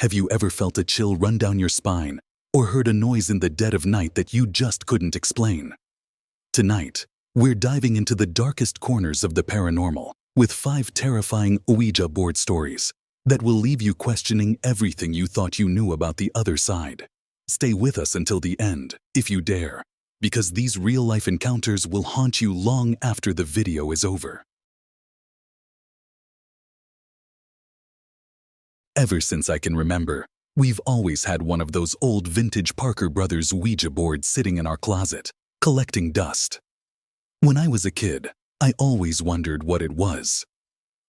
Have you ever felt a chill run down your spine or heard a noise in the dead of night that you just couldn't explain? Tonight, we're diving into the darkest corners of the paranormal with 5 terrifying Ouija board stories that will leave you questioning everything you thought you knew about the other side. Stay with us until the end, if you dare, because these real-life encounters will haunt you long after the video is over. Ever since I can remember, we've always had one of those old vintage Parker Brothers Ouija boards sitting in our closet, collecting dust. When I was a kid, I always wondered what it was.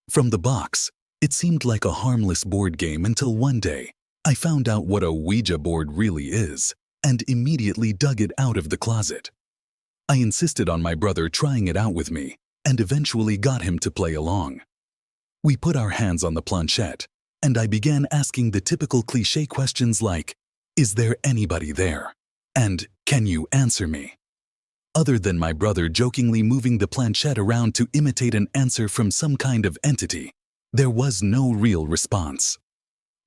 From the box, it seemed like a harmless board game until one day, I found out what a Ouija board really is and immediately dug it out of the closet. I insisted on my brother trying it out with me and eventually got him to play along. We put our hands on the planchette, and I began asking the typical cliché questions like, "Is there anybody there?" and "Can you answer me?" Other than my brother jokingly moving the planchette around to imitate an answer from some kind of entity, there was no real response.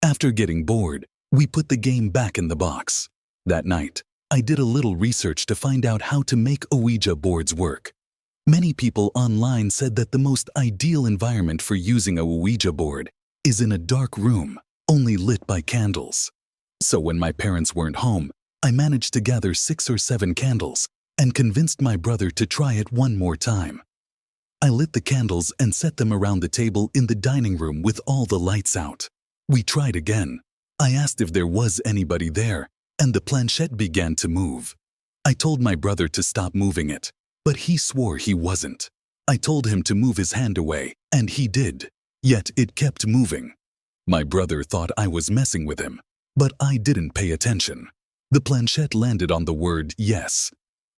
After getting bored, we put the game back in the box. That night, I did a little research to find out how to make Ouija boards work. Many people online said that the most ideal environment for using a Ouija board is in a dark room, only lit by candles. So when my parents weren't home, I managed to gather 6 or 7 candles and convinced my brother to try it one more time. I lit the candles and set them around the table in the dining room with all the lights out. We tried again. I asked if there was anybody there, and the planchette began to move. I told my brother to stop moving it, but he swore he wasn't. I told him to move his hand away, and he did. Yet it kept moving. My brother thought I was messing with him, but I didn't pay attention. The planchette landed on the word yes.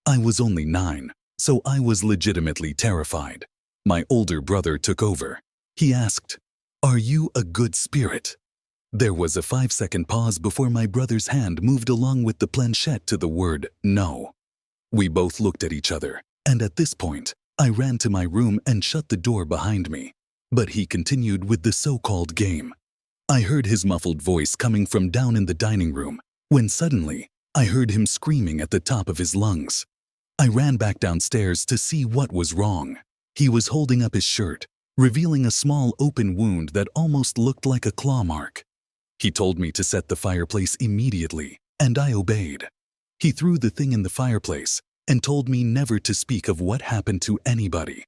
I was only 9, so I was legitimately terrified. My older brother took over. He asked, "Are you a good spirit?" There was a 5-second pause before my brother's hand moved along with the planchette to the word no. We both looked at each other, and at this point, I ran to my room and shut the door behind me. But he continued with the so-called game. I heard his muffled voice coming from down in the dining room, when suddenly, I heard him screaming at the top of his lungs. I ran back downstairs to see what was wrong. He was holding up his shirt, revealing a small open wound that almost looked like a claw mark. He told me to set the fireplace immediately, and I obeyed. He threw the thing in the fireplace and told me never to speak of what happened to anybody.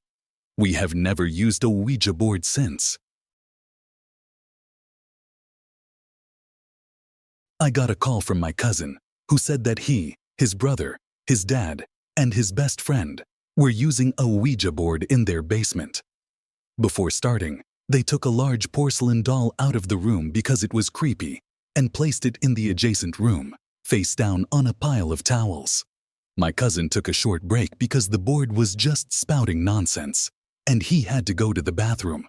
We have never used a Ouija board since. I got a call from my cousin, who said that he, his brother, his dad, and his best friend were using a Ouija board in their basement. Before starting, they took a large porcelain doll out of the room because it was creepy and placed it in the adjacent room, face down on a pile of towels. My cousin took a short break because the board was just spouting nonsense, and he had to go to the bathroom.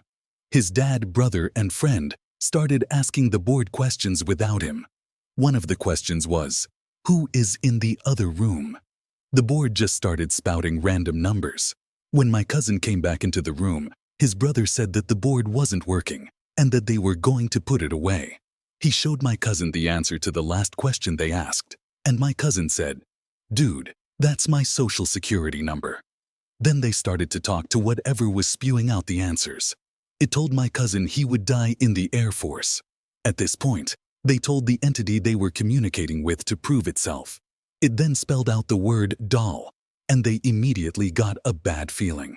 His dad, brother, and friend started asking the board questions without him. One of the questions was, "Who is in the other room?" The board just started spouting random numbers. When my cousin came back into the room, his brother said that the board wasn't working and that they were going to put it away. He showed my cousin the answer to the last question they asked, and my cousin said, "Dude, that's my social security number." Then they started to talk to whatever was spewing out the answers. It told my cousin he would die in the Air Force. At this point, they told the entity they were communicating with to prove itself. It then spelled out the word doll, and they immediately got a bad feeling.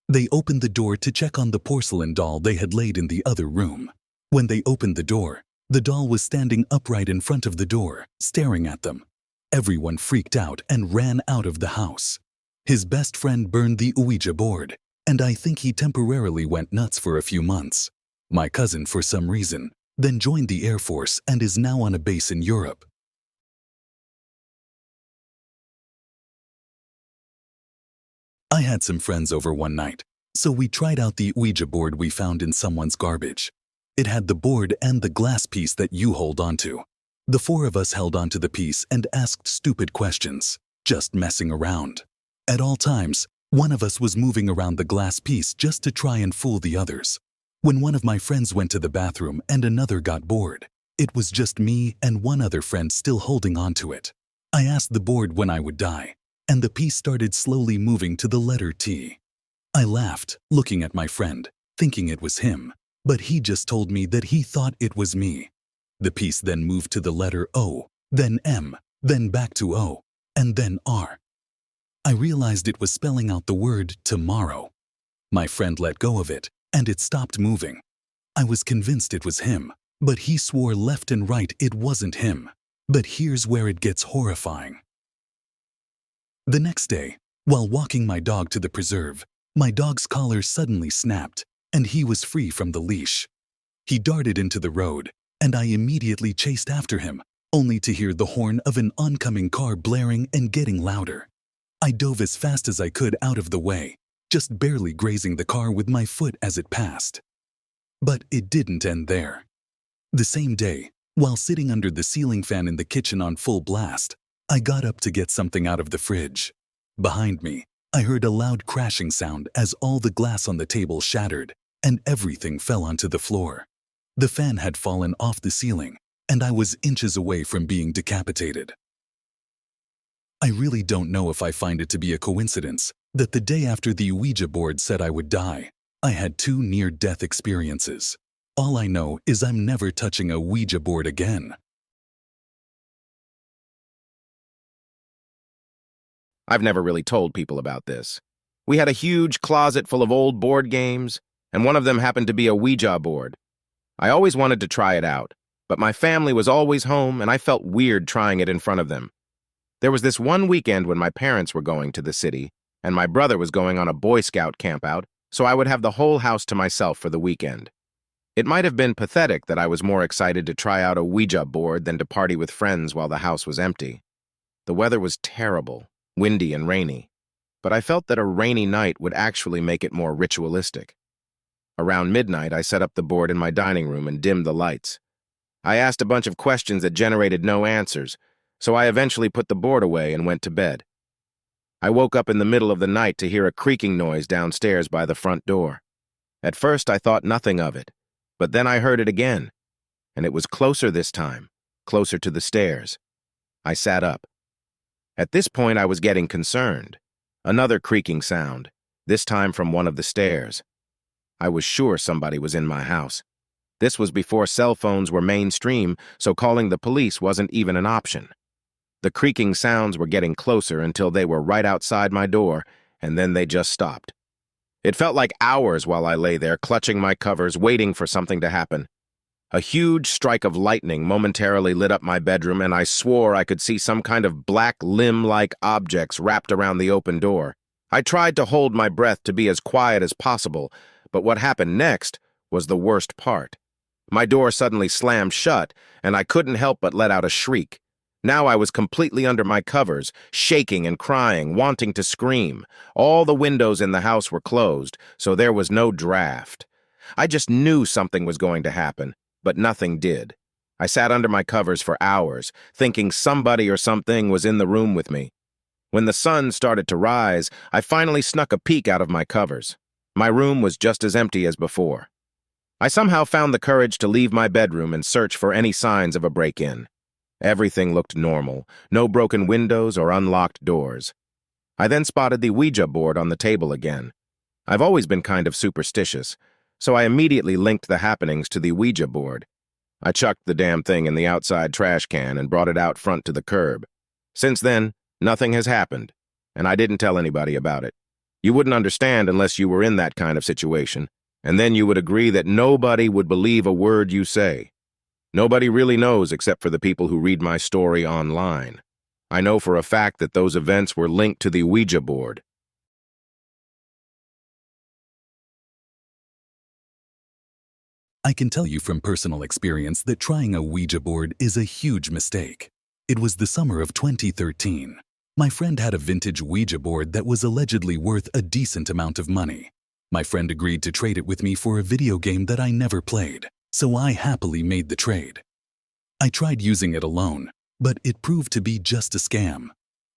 They opened the door to check on the porcelain doll they had laid in the other room. When they opened the door, the doll was standing upright in front of the door, staring at them. Everyone freaked out and ran out of the house. His best friend burned the Ouija board, and I think he temporarily went nuts for a few months. My cousin, for some reason, then joined the Air Force and is now on a base in Europe. I had some friends over one night, so we tried out the Ouija board we found in someone's garbage. It had the board and the glass piece that you hold onto. The 4 of us held onto the piece and asked stupid questions, just messing around. At all times, one of us was moving around the glass piece just to try and fool the others. When one of my friends went to the bathroom and another got bored, it was just me and one other friend still holding on to it. I asked the board when I would die, and the piece started slowly moving to the letter T. I laughed, looking at my friend, thinking it was him, but he just told me that he thought it was me. The piece then moved to the letter O, then M, then back to O, and then R. I realized it was spelling out the word tomorrow. My friend let go of it, and it stopped moving. I was convinced it was him, but he swore left and right it wasn't him. But here's where it gets horrifying. The next day, while walking my dog to the preserve, my dog's collar suddenly snapped, and he was free from the leash. He darted into the road, and I immediately chased after him, only to hear the horn of an oncoming car blaring and getting louder. I dove as fast as I could out of the way, just barely grazing the car with my foot as it passed. But it didn't end there. The same day, while sitting under the ceiling fan in the kitchen on full blast, I got up to get something out of the fridge. Behind me, I heard a loud crashing sound as all the glass on the table shattered and everything fell onto the floor. The fan had fallen off the ceiling, and I was inches away from being decapitated. I really don't know if I find it to be a coincidence that the day after the Ouija board said I would die, I had 2 near-death experiences. All I know is I'm never touching a Ouija board again. I've never really told people about this. We had a huge closet full of old board games, and one of them happened to be a Ouija board. I always wanted to try it out, but my family was always home and I felt weird trying it in front of them. There was this one weekend when my parents were going to the city, and my brother was going on a Boy Scout campout, so I would have the whole house to myself for the weekend. It might have been pathetic that I was more excited to try out a Ouija board than to party with friends while the house was empty. The weather was terrible, windy and rainy, but I felt that a rainy night would actually make it more ritualistic. Around midnight, I set up the board in my dining room and dimmed the lights. I asked a bunch of questions that generated no answers, so I eventually put the board away and went to bed. I woke up in the middle of the night to hear a creaking noise downstairs by the front door. At first, I thought nothing of it, but then I heard it again, and it was closer this time, closer to the stairs. I sat up. At this point, I was getting concerned. Another creaking sound, this time from one of the stairs. I was sure somebody was in my house. This was before cell phones were mainstream, so calling the police wasn't even an option. The creaking sounds were getting closer until they were right outside my door, and then they just stopped. It felt like hours while I lay there, clutching my covers, waiting for something to happen. A huge strike of lightning momentarily lit up my bedroom, and I swore I could see some kind of black limb-like objects wrapped around the open door. I tried to hold my breath to be as quiet as possible, but what happened next was the worst part. My door suddenly slammed shut, and I couldn't help but let out a shriek. Now I was completely under my covers, shaking and crying, wanting to scream. All the windows in the house were closed, so there was no draft. I just knew something was going to happen, but nothing did. I sat under my covers for hours, thinking somebody or something was in the room with me. When the sun started to rise, I finally snuck a peek out of my covers. My room was just as empty as before. I somehow found the courage to leave my bedroom and search for any signs of a break-in. Everything looked normal, no broken windows or unlocked doors. I then spotted the Ouija board on the table again. I've always been kind of superstitious, so I immediately linked the happenings to the Ouija board. I chucked the damn thing in the outside trash can and brought it out front to the curb. Since then, nothing has happened, and I didn't tell anybody about it. You wouldn't understand unless you were in that kind of situation, and then you would agree that nobody would believe a word you say. Nobody really knows except for the people who read my story online. I know for a fact that those events were linked to the Ouija board. I can tell you from personal experience that trying a Ouija board is a huge mistake. It was the summer of 2013. My friend had a vintage Ouija board that was allegedly worth a decent amount of money. My friend agreed to trade it with me for a video game that I never played, so I happily made the trade. I tried using it alone, but it proved to be just a scam.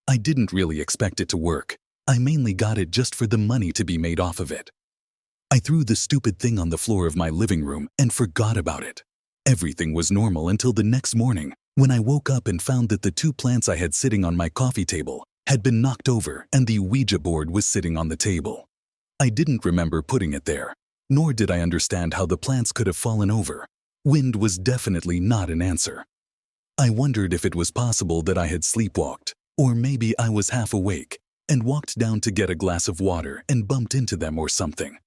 I didn't really expect it to work. I mainly got it just for the money to be made off of it. I threw the stupid thing on the floor of my living room and forgot about it. Everything was normal until the next morning when I woke up and found that the 2 plants I had sitting on my coffee table had been knocked over and the Ouija board was sitting on the table. I didn't remember putting it there, nor did I understand how the plants could have fallen over. Wind was definitely not an answer. I wondered if it was possible that I had sleepwalked, or maybe I was half awake and walked down to get a glass of water and bumped into them or something.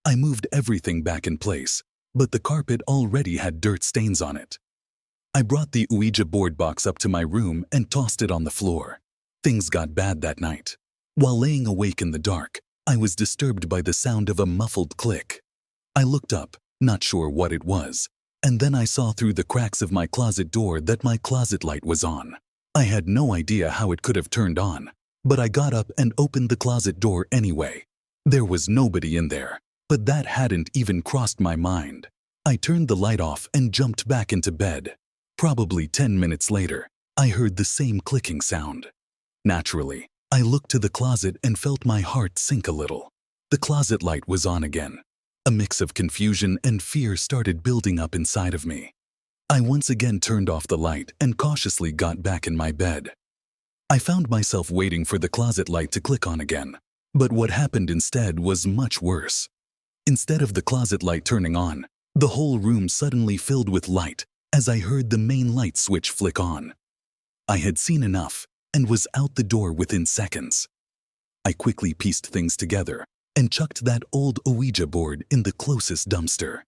I moved everything back in place, but the carpet already had dirt stains on it. I brought the Ouija board box up to my room and tossed it on the floor. Things got bad that night. While laying awake in the dark, I was disturbed by the sound of a muffled click. I looked up, not sure what it was, and then I saw through the cracks of my closet door that my closet light was on. I had no idea how it could have turned on, but I got up and opened the closet door anyway. There was nobody in there, but that hadn't even crossed my mind. I turned the light off and jumped back into bed. Probably 10 minutes later, I heard the same clicking sound. Naturally, I looked to the closet and felt my heart sink a little. The closet light was on again. A mix of confusion and fear started building up inside of me. I once again turned off the light and cautiously got back in my bed. I found myself waiting for the closet light to click on again, but what happened instead was much worse. Instead of the closet light turning on, the whole room suddenly filled with light as I heard the main light switch flick on. I had seen enough and was out the door within seconds. I quickly pieced things together and chucked that old Ouija board in the closest dumpster.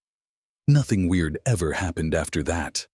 Nothing weird ever happened after that.